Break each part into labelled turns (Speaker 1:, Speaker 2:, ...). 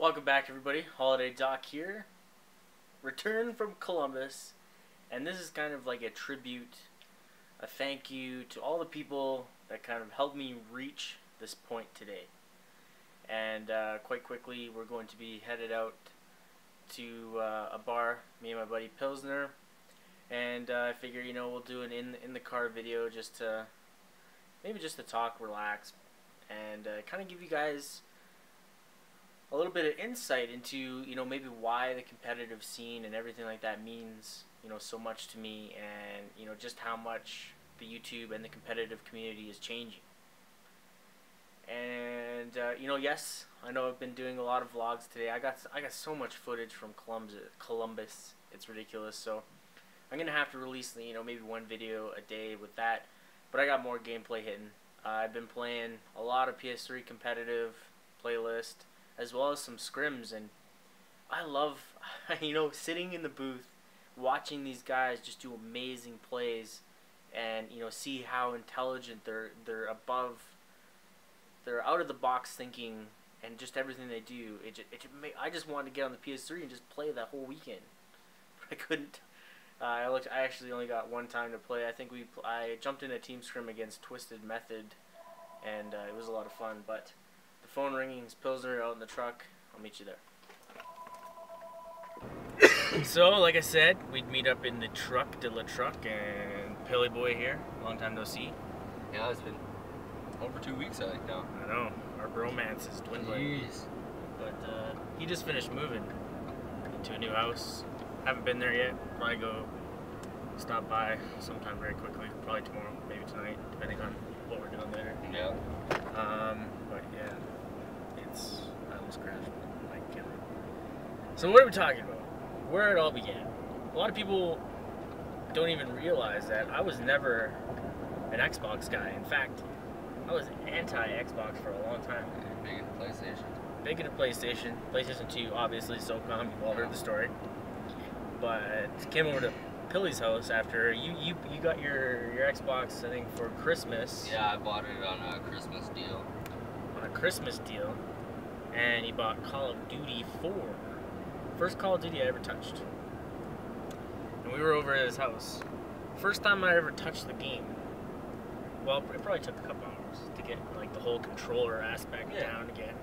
Speaker 1: Welcome back, everybody. Holiday Doc here. Return from Columbus. And this is kind of like a tribute, a thank you to all the people that kind of helped me reach this point today. And quite quickly, we're going to be headed out to a bar, me and my buddy Pilsner. And I figure, you know, we'll do an in the car video just to, maybe just to talk, relax, and kind of give you guys a little bit of insight into, you know, maybe why the competitive scene and everything like that means, you know, so much to me, and, you know, just how much the YouTube and the competitive community is changing. And, you know, yes, I know I've been doing a lot of vlogs today. I got so much footage from Columbus. It's ridiculous. So I'm going to have to release, you know, maybe one video a day with that. But I got more gameplay hitting. I've been playing a lot of PS3 competitive playlist, as well as some scrims, and I love, you know, sitting in the booth, watching these guys just do amazing plays, and, you know, see how intelligent they're out of the box thinking, and just everything they do. I just wanted to get on the PS3 and just play that whole weekend, but I couldn't. I actually only got one time to play. I think I jumped in a team scrim against Twisted Method, and it was a lot of fun. But the phone ringing is Pilsner out in the truck. I'll meet you there. So, like I said, we'd meet up in the truck, and Pilly Boy here. Long time no see.
Speaker 2: Yeah, it's been over 2 weeks, I think, now.
Speaker 1: I know. Our bromance is dwindling.
Speaker 2: Jeez.
Speaker 1: But he just finished moving into a new house. Haven't been there yet. Probably go stop by sometime very quickly. Probably tomorrow, maybe tonight, depending on what we're doing later.
Speaker 2: Yeah.
Speaker 1: But yeah, I almost crashed. Like, so what are we talking about? Where it all began. A lot of people don't even realize that I was never an Xbox guy. In fact, I was anti-Xbox for a long time.
Speaker 2: Big into PlayStation.
Speaker 1: Big into PlayStation. PlayStation 2, obviously, SOCOM. You've all heard the story. But came over to Pilly's house after you got your Xbox, I think, for Christmas.
Speaker 2: Yeah, I bought it on a Christmas deal.
Speaker 1: On a Christmas deal. And he bought Call of Duty 4. First Call of Duty I ever touched. And we were over at his house. First time I ever touched the game. Well, it probably took a couple hours to get, like, the whole controller aspect down again.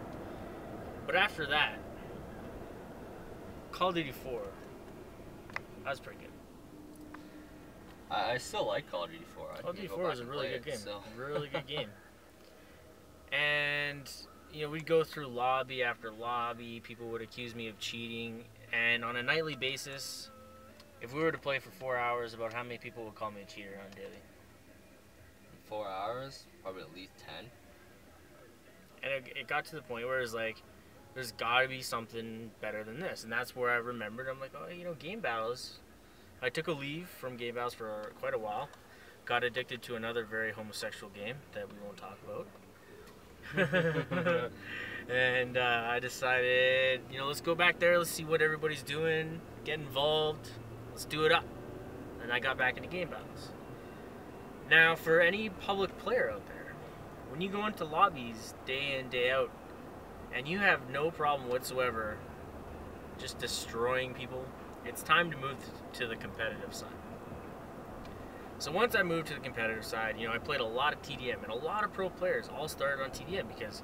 Speaker 1: But after that, Call of Duty 4, that was pretty good.
Speaker 2: I still like Call of Duty 4.
Speaker 1: Call of Duty 4 is a really good game. Really good game. And, you know, we'd go through lobby after lobby. People would accuse me of cheating. And on a nightly basis, if we were to play for 4 hours, about how many people would call me a cheater on daily?
Speaker 2: 4 hours? Probably at least 10.
Speaker 1: And it got to the point where it was like, there's got to be something better than this. And that's where I remembered, I'm like, oh, you know, game battles. I took a leave from game battles for quite a while. Got addicted to another very homosexual game that we won't talk about. And I decided, you know, let's go back there. Let's see what everybody's doing. Get involved. Let's do it up. And I got back into game battles. Now, for any public player out there, when you go into lobbies day in, day out, and you have no problem whatsoever just destroying people, it's time to move to the competitive side. So once I moved to the competitive side, you know, I played a lot of TDM, and a lot of pro players all started on TDM because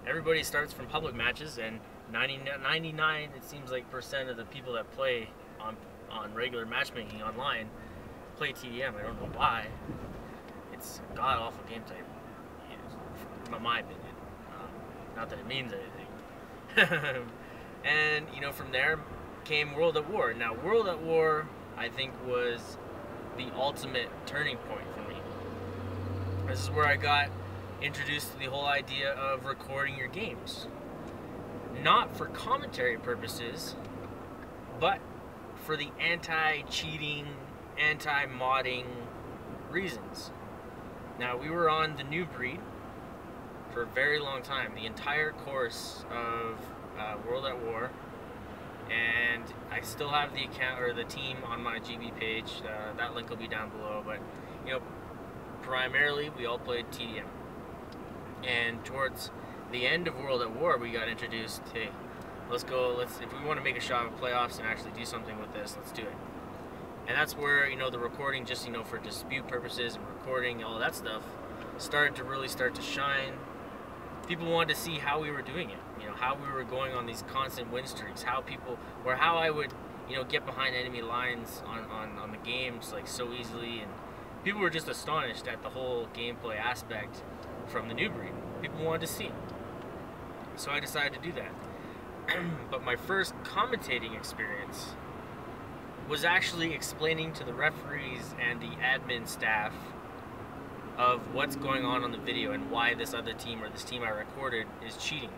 Speaker 1: everybody starts from public matches, and 99, it seems like, % of the people that play on regular matchmaking online play TDM. I don't know why. It's a god-awful game type, in my opinion. Not that it means anything. And, you know, from there came World at War. Now, World at War, I think, was the ultimate turning point for me. This is where I got introduced to the whole idea of recording your games. Not for commentary purposes, but for the anti-cheating, anti-modding reasons. Now, we were on the New Breed for a very long time, the entire course of World at War, and I still have the account or the team on my GB page. That link will be down below. But, you know, primarily we all played TDM, and towards the end of World at War, we got introduced, hey, let's go. If we want to make a shot at playoffs and actually do something with this, let's do it. And that's where, you know, the recording, just, you know, for dispute purposes and recording, all that stuff, started to shine. People wanted to see how we were doing it, you know, how we were going on these constant win streaks, how I would, you know, get behind enemy lines on the games, like, so easily. And people were just astonished at the whole gameplay aspect from the new breed. People wanted to see. So I decided to do that. But my first commentating experience was actually explaining to the referees and the admin staff of what's going on the video and why this other team or this team I recorded is cheating.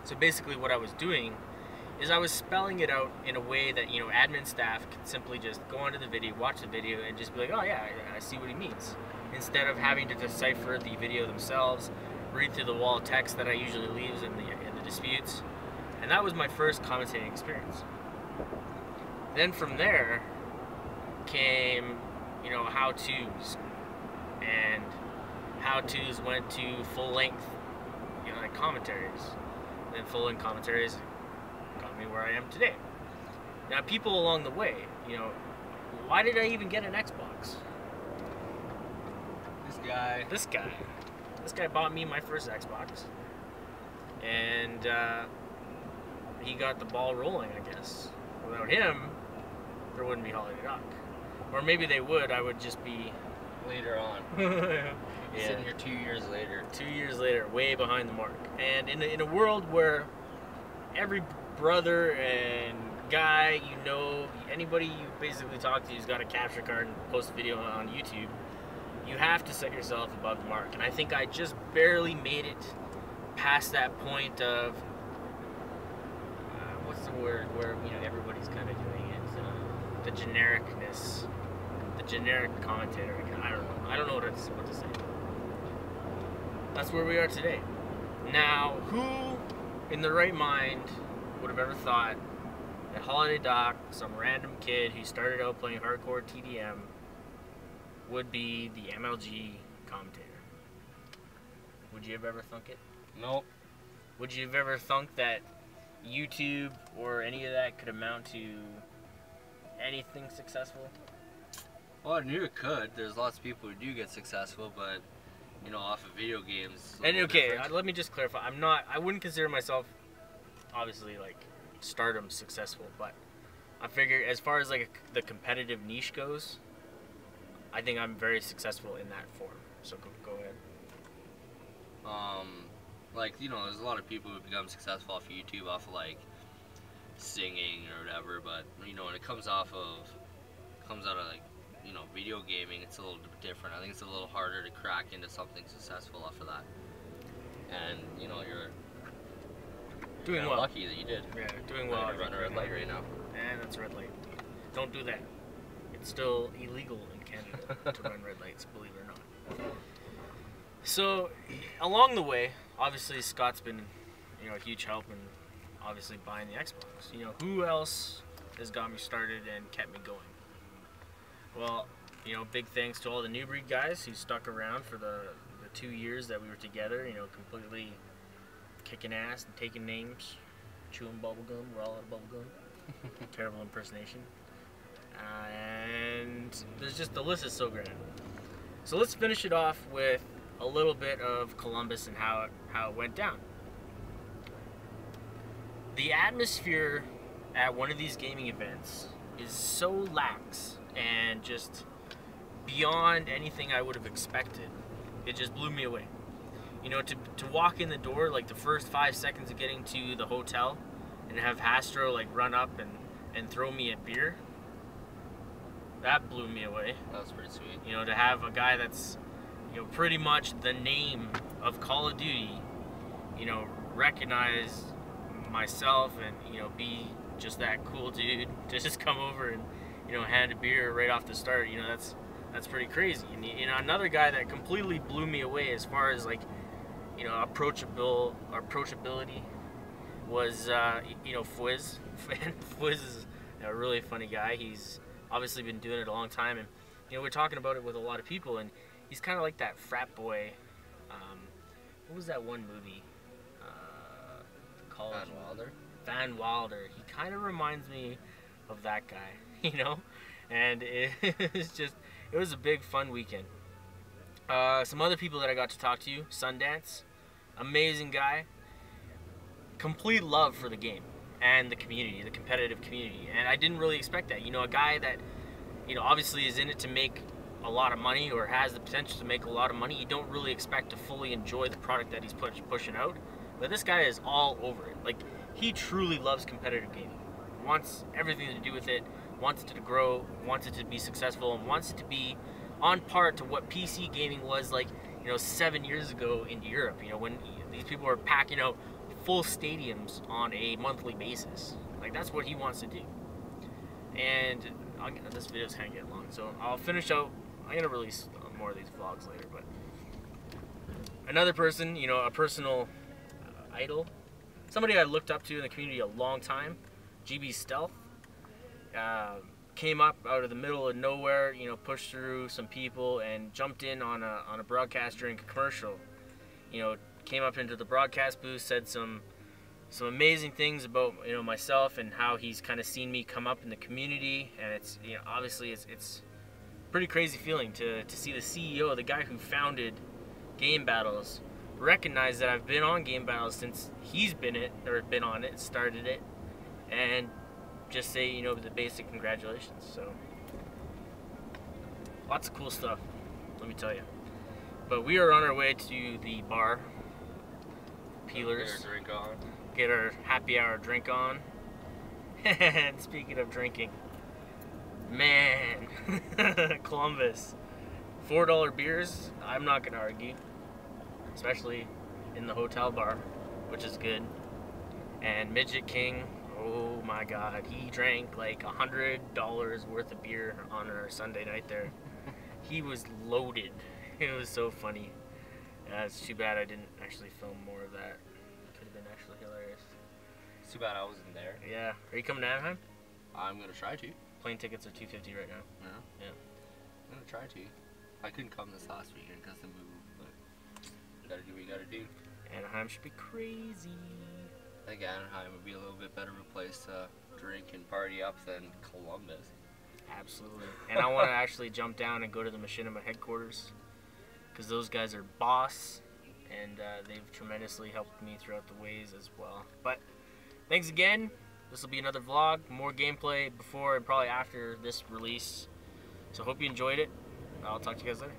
Speaker 1: So basically what I was doing is I was spelling it out in a way that, you know, admin staff could simply just go onto the video, watch the video, and just be like, oh yeah, I see what he means. Instead of having to decipher the video themselves, read through the wall of text that I usually leave in the disputes. And that was my first commentating experience. Then from there came, you know, how-tos. And how-tos went to full-length, you know, like commentaries. And full-length commentaries got me where I am today. Now, people along the way, you know, why did I even get an Xbox? This guy bought me my first Xbox. And he got the ball rolling, I guess. Without him, there wouldn't be Holiday Doc. Or maybe they would, I would just be...
Speaker 2: Later on.
Speaker 1: Yeah.
Speaker 2: Sitting here 2 years later.
Speaker 1: 2 years later, way behind the mark. And in a world where every brother and guy you know, anybody you basically talk to who's got a capture card and post a video on YouTube, you have to set yourself above the mark. And I think I just barely made it past that point of... what's the word where, you know, everybody's kind of doing it? The genericness. The generic commentator. I don't know what to say. That's where we are today. Now, who in the right mind would have ever thought that Holiday Doc, some random kid who started out playing hardcore TDM, would be the MLG commentator? Would you have ever thunk it?
Speaker 2: Nope.
Speaker 1: Would you have ever thunk that YouTube or any of that could amount to anything successful?
Speaker 2: Well, I knew it could. There's lots of people who do get successful, but, you know, off of video games.
Speaker 1: And okay, let me just clarify. I wouldn't consider myself, obviously, like, stardom successful, but I figure as far as, like, the competitive niche goes, I think I'm very successful in that form. So go ahead.
Speaker 2: Like, you know, there's a lot of people who become successful off of YouTube, off of, like, singing or whatever, but, you know, when it comes out of, like, you know, video gaming, it's a little different. I think it's a little harder to crack into something successful off of that. And, you know, you're
Speaker 1: doing well.
Speaker 2: Lucky that you did.
Speaker 1: Yeah, doing well.
Speaker 2: You're running a red light right now.
Speaker 1: And that's a red light. Don't do that. It's still illegal in Canada to run red lights, believe it or not. So, along the way, obviously Scott's been, you know, a huge help in obviously buying the Xbox. You know, who else has got me started and kept me going? Well, you know, big thanks to all the New Breed guys who stuck around for the 2 years that we were together, you know, completely kicking ass and taking names, chewing bubblegum. We're all out of bubblegum. Terrible impersonation. And there's just, the list is so grand. So let's finish it off with a little bit of Columbus and how it went down. The atmosphere at one of these gaming events is so lax and just beyond anything I would have expected. It just blew me away. You know, to walk in the door, like the first 5 seconds of getting to the hotel and have Hastro like run up and throw me a beer, that blew me away.
Speaker 2: That was pretty sweet.
Speaker 1: You know, to have a guy that's, you know, pretty much the name of Call of Duty, you know, recognize myself and, you know, be just that cool dude to just come over and, you know, hand a beer right off the start. You know, that's pretty crazy. And, you know, another guy that completely blew me away as far as, like, you know, approachability was, you know, Fwiz. Fwiz is a really funny guy. He's obviously been doing it a long time, and, you know, we're talking about it with a lot of people, and he's kind of like that frat boy. What was that one movie? College
Speaker 2: Wilder?
Speaker 1: Van Wilder. He kind of reminds me of that guy, you know? And it was a big fun weekend. Some other people that I got to talk to, Sundance, amazing guy, complete love for the game and the community, the competitive community. And I didn't really expect that. You know, a guy that, you know, obviously is in it to make a lot of money or has the potential to make a lot of money, you don't really expect to fully enjoy the product that he's pushing out. But this guy is all over it. Like, he truly loves competitive gaming, wants everything to do with it, wants it to grow, wants it to be successful, and wants it to be on par to what PC gaming was like, you know, 7 years ago in Europe, you know, when these people were packing out full stadiums on a monthly basis. Like, that's what he wants to do. And this video's kind of getting long, so I'll finish out. I'm going to release more of these vlogs later, but another person, you know, a personal idol, somebody I looked up to in the community a long time, GB Stealth, came up out of the middle of nowhere, you know, pushed through some people and jumped in on a broadcast during a commercial. You know, came up into the broadcast booth, said some amazing things about, you know, myself and how he's kind of seen me come up in the community. And it's, you know, obviously it's pretty crazy feeling to see the CEO, the guy who founded Game Battles, recognize that I've been on Game Battles since he's been on it, started it, and just say, you know, the basic congratulations. So lots of cool stuff, let me tell you. But we are on our way to the bar, Peelers,
Speaker 2: Get our drink on.
Speaker 1: get our happy hour drink on. And speaking of drinking, man, Columbus, $4 beers, I'm not gonna argue, especially in the hotel bar, which is good. And Midget King, oh my god, he drank like $100 worth of beer on our Sunday night there. He was loaded. It was so funny. It's too bad I didn't actually film more of that. Could have been actually hilarious.
Speaker 2: It's too bad I wasn't there.
Speaker 1: Yeah. Are you coming to Anaheim?
Speaker 2: I'm gonna try to.
Speaker 1: Plane tickets are $250 right now.
Speaker 2: Yeah.
Speaker 1: Yeah.
Speaker 2: I'm gonna try to. I couldn't come this last weekend because of the move, but we gotta do what we gotta do.
Speaker 1: Anaheim should be crazy.
Speaker 2: I think Anaheim would be a little bit better of a place to drink and party up than Columbus.
Speaker 1: Absolutely. And I want to actually jump down and go to the Machinima headquarters, because those guys are boss, and they've tremendously helped me throughout the ways as well. But thanks again. This will be another vlog, more gameplay before and probably after this release. So hope you enjoyed it. I'll talk to you guys later.